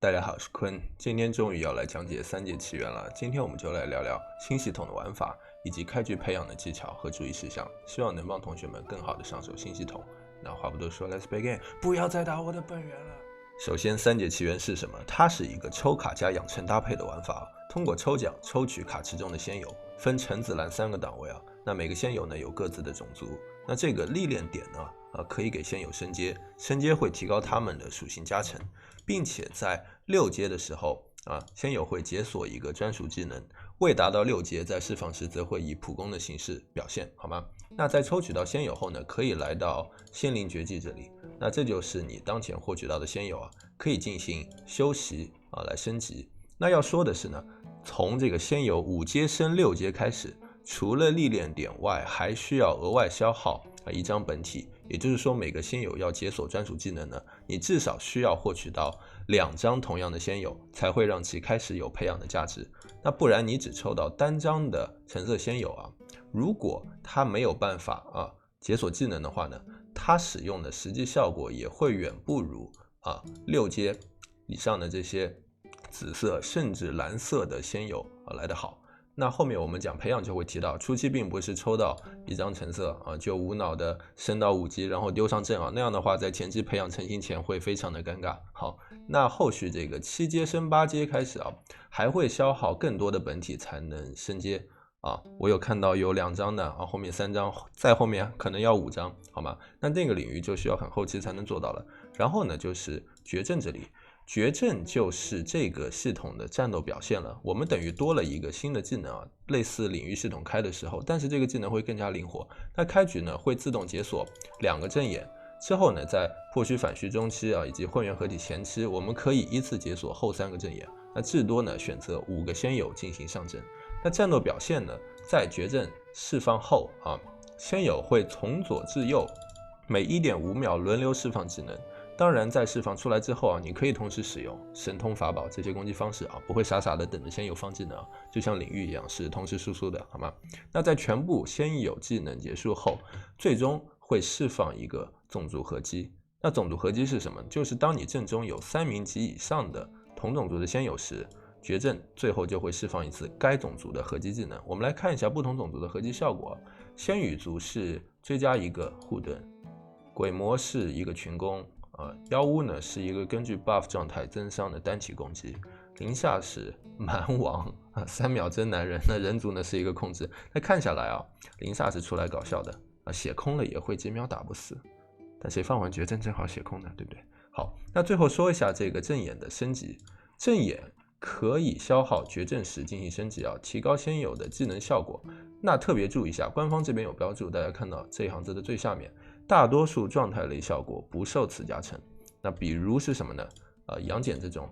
大家好，我是坤，今天终于要来讲解三界起源了。今天我们就来聊聊新系统的玩法，以及开局培养的技巧和注意事项，希望能帮同学们更好的上手新系统。那话不多说 ，Let's begin， 不要再打我的本源了。首先，三界起源是什么？它是一个抽卡加养成搭配的玩法，通过抽奖抽取卡池中的仙友，分橙紫蓝3个档位啊。那每个仙友呢有各自的种族，那这个历练点呢，可以给仙友升阶，升阶会提高他们的属性加成，并且在6阶的时候仙友会解锁一个专属技能，未达到6阶在释放时则会以普攻的形式表现，好吗？那在抽取到仙友后呢，可以来到仙灵绝技这里，那这就是你当前获取到的仙友可以进行修习来升级。那要说的是呢，从这个仙友5阶升6阶开始，除了历练点外，还需要额外消耗1张本体，也就是说每个仙友要解锁专属技能呢，你至少需要获取到2张同样的仙友，才会让其开始有培养的价值。那不然你只抽到单张的橙色仙友如果它没有办法解锁技能的话呢，它使用的实际效果也会远不如6阶以上的这些紫色甚至蓝色的仙友来得好。那后面我们讲培养就会提到，初期并不是抽到1张橙色就无脑的升到5级，然后丢上阵那样的话在前期培养成型前会非常的尴尬。好，那后续这个7阶升8阶开始还会消耗更多的本体才能升阶我有看到有2张的后面3张，再后面可能要5张，好吗？那这个领域就需要很后期才能做到了。然后呢，就是绝阵这里。绝阵就是这个系统的战斗表现了，我们等于多了一个新的技能类似领域系统开的时候，但是这个技能会更加灵活。那开局呢会自动解锁2个阵眼，之后呢在破虚反虚中期以及混元合体前期，我们可以依次解锁后3个阵眼。那至多呢选择5个仙友进行上阵。那战斗表现呢，在绝阵释放后仙友会从左至右每 1.5 秒轮流释放技能。当然在释放出来之后你可以同时使用神通法宝这些攻击方式不会傻傻的等着仙友放技能就像领域一样是同时输出的，好吗？那在全部仙友技能结束后，最终会释放一个种族合击。那种族合击是什么？就是当你阵中有3名及以上的同种族的仙友时，绝阵最后就会释放一次该种族的合击技能。我们来看一下不同种族的合击效果。仙羽族是追加一个护盾，鬼魔是一个群攻妖巫呢是一个根据 buff 状态增伤的单体攻击，灵煞是蛮王3秒真男人，那人族呢是一个控制。那看下来灵煞是出来搞笑的血空了也会几秒打不死，但谁放完绝阵正好血空呢，对不对？好，那最后说一下这个阵眼的升级。阵眼可以消耗绝阵时进行升级提高仙友的技能效果。那特别注意一下，官方这边有标注，大家看到这一行字的最下面，大多数状态类效果不受此加成。那比如是什么呢？杨戬这种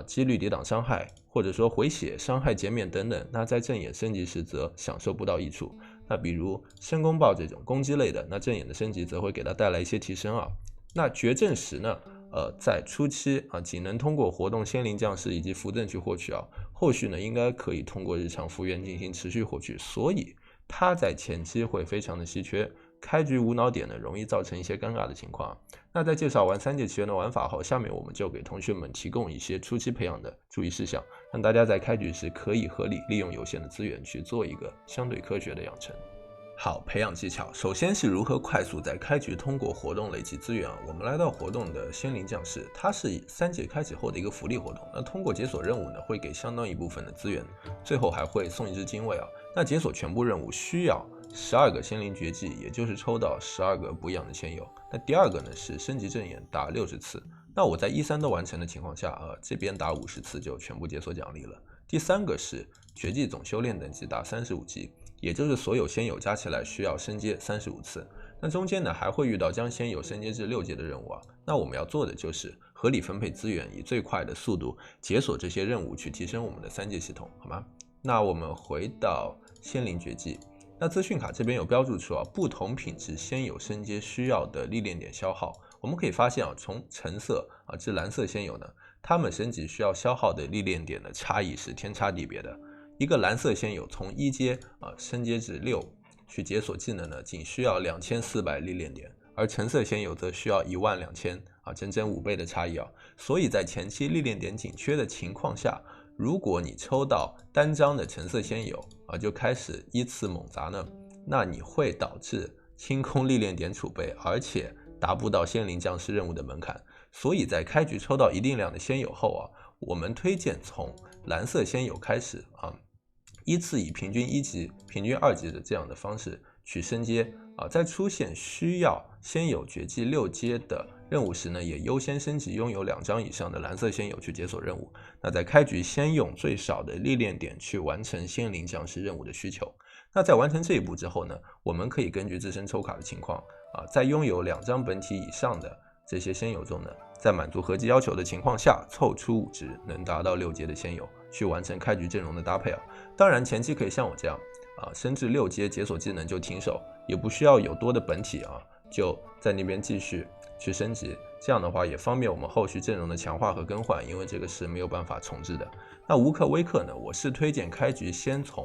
几率抵挡伤害，或者说回血伤害减免等等，那在阵眼升级时则享受不到益处。那比如申公豹这种攻击类的，那阵眼的升级则会给它带来一些提升那绝阵时呢在初期仅能通过活动仙灵将士以及符阵去获取后续呢应该可以通过日常复原进行持续获取，所以它在前期会非常的稀缺，开局无脑点呢容易造成一些尴尬的情况那在介绍完三界起源的玩法后，下面我们就给同学们提供一些初期培养的注意事项，让大家在开局时可以合理利用有限的资源去做一个相对科学的养成。好，培养技巧，首先是如何快速在开局通过活动累积资源我们来到活动的仙灵将士，它是3节开启后的一个福利活动，那通过解锁任务呢会给相当一部分的资源，最后还会送一只精卫那解锁全部任务需要12个仙灵绝技，也就是抽到12个不一样的仙友。那第二个呢是升级阵眼打60次，那我在1、3都完成的情况下这边打50次就全部解锁奖励了。第三个是绝技总修炼等级达35级，也就是所有仙友加起来需要升阶35次。那中间呢还会遇到将仙友升阶至6阶的任务那我们要做的就是合理分配资源，以最快的速度解锁这些任务，去提升我们的3阶系统，好吗？那我们回到仙灵绝技，那资讯卡这边有标注出不同品质仙友升阶需要的历练点消耗。我们可以发现从橙色至蓝色仙友呢，他们升级需要消耗的历练点的差异是天差地别的。一个蓝色仙友从1阶升阶至6，去解锁技能呢，仅需要2400历练点，而橙色仙友则需要12000整整5倍的差异所以在前期历练点紧缺的情况下，如果你抽到单张的橙色仙友就开始依次猛砸呢，那你会导致清空历练点储备，而且达不到仙灵将士任务的门槛。所以在开局抽到一定量的仙友后我们推荐从蓝色仙友开始依次以平均1级、平均2级的这样的方式去升阶在出现需要仙友绝技6阶的任务时呢，也优先升级拥有2张以上的蓝色仙友去解锁任务。那在开局先用最少的历练点去完成仙灵将士任务的需求。那在完成这一步之后呢，我们可以根据自身抽卡的情况在拥有2张本体以上的这些仙友中呢，在满足合集要求的情况下，凑出5只能达到6阶的仙友，去完成开局阵容的搭配当然前期可以像我这样升至6阶解锁技能就停手，也不需要有多的本体就在那边继续去升级，这样的话也方便我们后续阵容的强化和更换，因为这个是没有办法重置的。那无氪微氪呢，我是推荐开局先从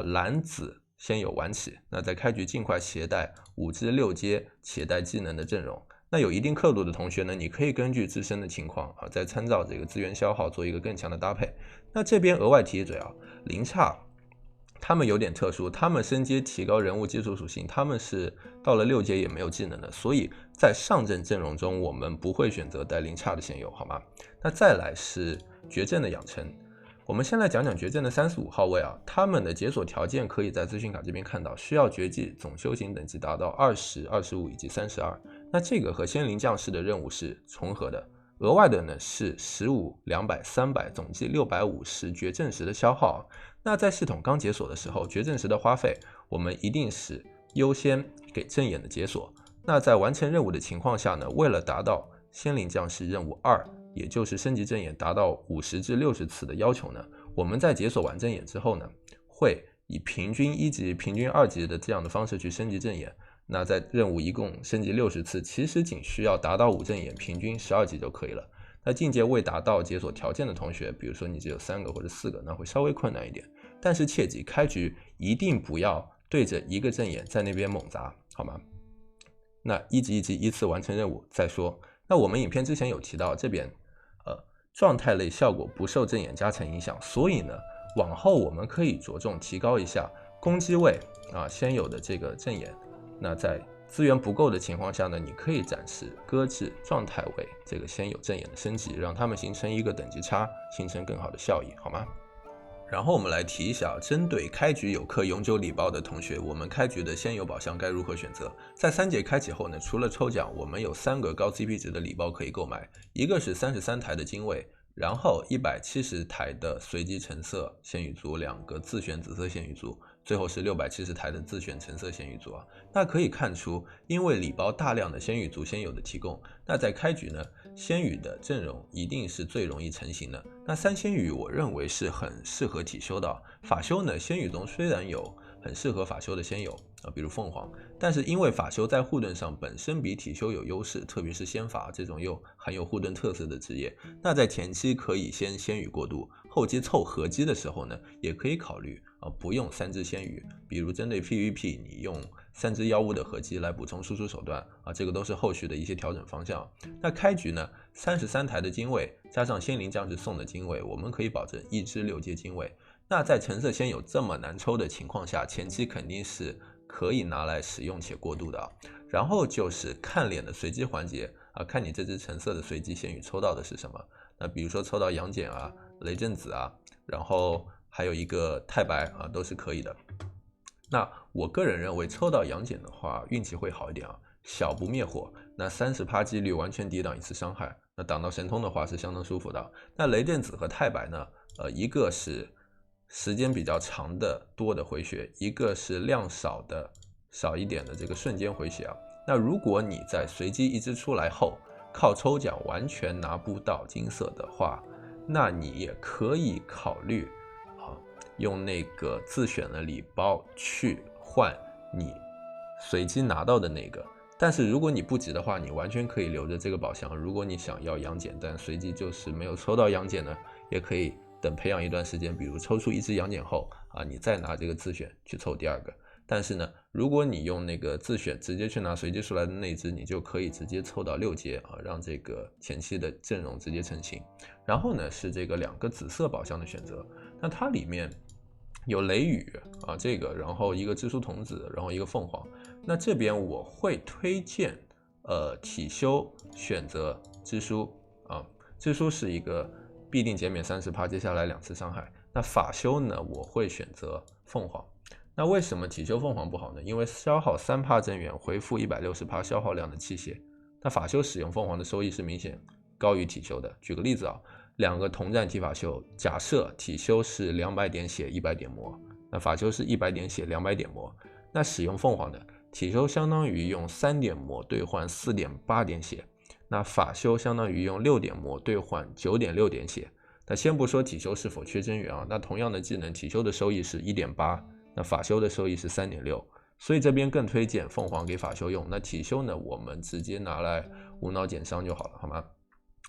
蓝紫仙友玩起，那在开局尽快携带5至6阶且带技能的阵容。那有一定氪度的同学呢，你可以根据自身的情况再参照这个资源消耗做一个更强的搭配。那这边额外提一嘴零差他们有点特殊，他们升阶提高人物基础属性，他们是到了6阶也没有技能的，所以在上阵阵容中我们不会选择带零差的仙友，好吗？那再来是绝阵的养成，我们先来讲讲绝阵的35号位他们的解锁条件可以在资讯卡这边看到，需要绝技总修行等级达到20、25以及32，那这个和仙灵将士的任务是重合的。额外的呢是15、200、300，总计650绝阵时的消耗。那在系统刚解锁的时候，绝阵时的花费我们一定是优先给阵眼的解锁。那在完成任务的情况下呢，为了达到仙灵将士任务2，也就是升级阵眼达到50至60次的要求呢，我们在解锁完阵眼之后呢，会以平均1级、平均2级的这样的方式去升级阵眼。那在任务一共升级60次，其实仅需要达到5阵眼，平均12级就可以了。那境界未达到解锁条件的同学，比如说你只有3个或者4个，那会稍微困难一点。但是切记，开局一定不要对着一个阵眼在那边猛砸，好吗？那1级1级依次完成任务再说。那我们影片之前有提到，这边状态类效果不受阵眼加成影响，所以呢，往后我们可以着重提高一下攻击位先有的这个阵眼。那在资源不够的情况下呢，你可以暂时搁置状态位这个先有阵眼的升级，让它们形成一个等级差，形成更好的效益，好吗？然后我们来提一下，针对开局有氪永久礼包的同学，我们开局的先有宝箱该如何选择？在3节开启后呢，除了抽奖，我们有3个高 CP 值的礼包可以购买，一个是33台的精卫，然后170台的随机橙色仙羽族，2个自选紫色仙羽族，最后是670台的自选橙色仙羽族那可以看出，因为礼包大量的仙羽族仙友的提供，那在开局呢，仙羽的阵容一定是最容易成型的。那3仙羽我认为是很适合体修的法修呢，仙羽中虽然有很适合法修的仙友比如凤凰，但是因为法修在护盾上本身比体修有优势，特别是仙法这种又含有护盾特色的职业，那在前期可以先仙羽过渡，后期凑合击的时候呢，也可以考虑不用3只仙羽，比如针对 PVP 你用3只妖物的合击来补充输出手段这个都是后续的一些调整方向。那开局呢，33台的精卫加上仙灵将士送的精卫，我们可以保证1只6阶精卫。那在橙色仙有这么难抽的情况下，前期肯定是可以拿来使用且过渡的然后就是看脸的随机环节看你这只橙色的随机仙羽抽到的是什么。那比如说抽到杨戬雷震子然后还有一个太白都是可以的。那我个人认为抽到杨戬的话运气会好一点小不灭火，那30%几率完全抵挡1次伤害，那挡到神通的话是相当舒服的。那雷震子和太白呢一个是时间比较长的多的回血，一个是量少一点的这个瞬间回血那如果你在随机一只出来后靠抽奖完全拿不到金色的话，那你也可以考虑用那个自选的礼包去换你随机拿到的那个。但是如果你不急的话，你完全可以留着这个宝箱，如果你想要杨戬但随机就是没有抽到杨戬呢，也可以等培养一段时间，比如抽出1只杨戬后你再拿这个自选去凑第2个。但是呢，如果你用那个自选直接去拿随机出来的内资，你就可以直接凑到6阶啊，让这个前期的阵容直接成型。然后呢是这个2个紫色宝箱的选择，那它里面有雷雨啊，这个，然后一个知书童子，然后一个凤凰。那这边我会推荐体修选择知书啊，知书是一个必定减免30%，接下来2次伤害。那法修呢，我会选择凤凰。那为什么体修凤凰不好呢？因为消耗3%增援，回复160%消耗量的器械。那法修使用凤凰的收益是明显高于体修的。举个例子啊，2个同战体法修，假设体修是200点血100点魔，那法修是100点血200点魔，那使用凤凰的体修相当于用3点魔兑换4.8点血，那法修相当于用6点魔兑换9.6点血。那先不说体修是否缺增援啊，那同样的技能，体修的收益是1.8，那法修的收益是3.6，所以这边更推荐凤凰给法修用。那体修呢，我们直接拿来无脑减伤就好了，好吗？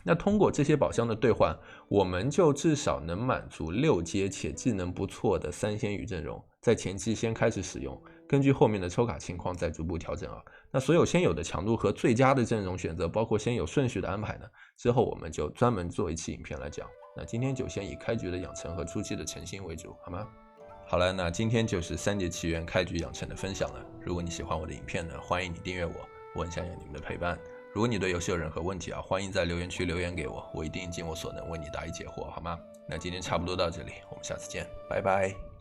那通过这些宝箱的兑换，我们就至少能满足6阶且技能不错的3仙羽阵容，在前期先开始使用，根据后面的抽卡情况再逐步调整啊。那所有先有的强度和最佳的阵容选择，包括先有顺序的安排呢，之后我们就专门做一期影片来讲。那今天就先以开局的养成和初期的诚心为主，好吗？好了，那今天就是3节起源开局养成的分享了。如果你喜欢我的影片呢，欢迎你订阅我，我很想有你们的陪伴。如果你对游戏有任何问题啊，欢迎在留言区留言给我，我一定尽我所能为你答疑解惑，好吗？那今天差不多到这里，我们下次见，拜拜。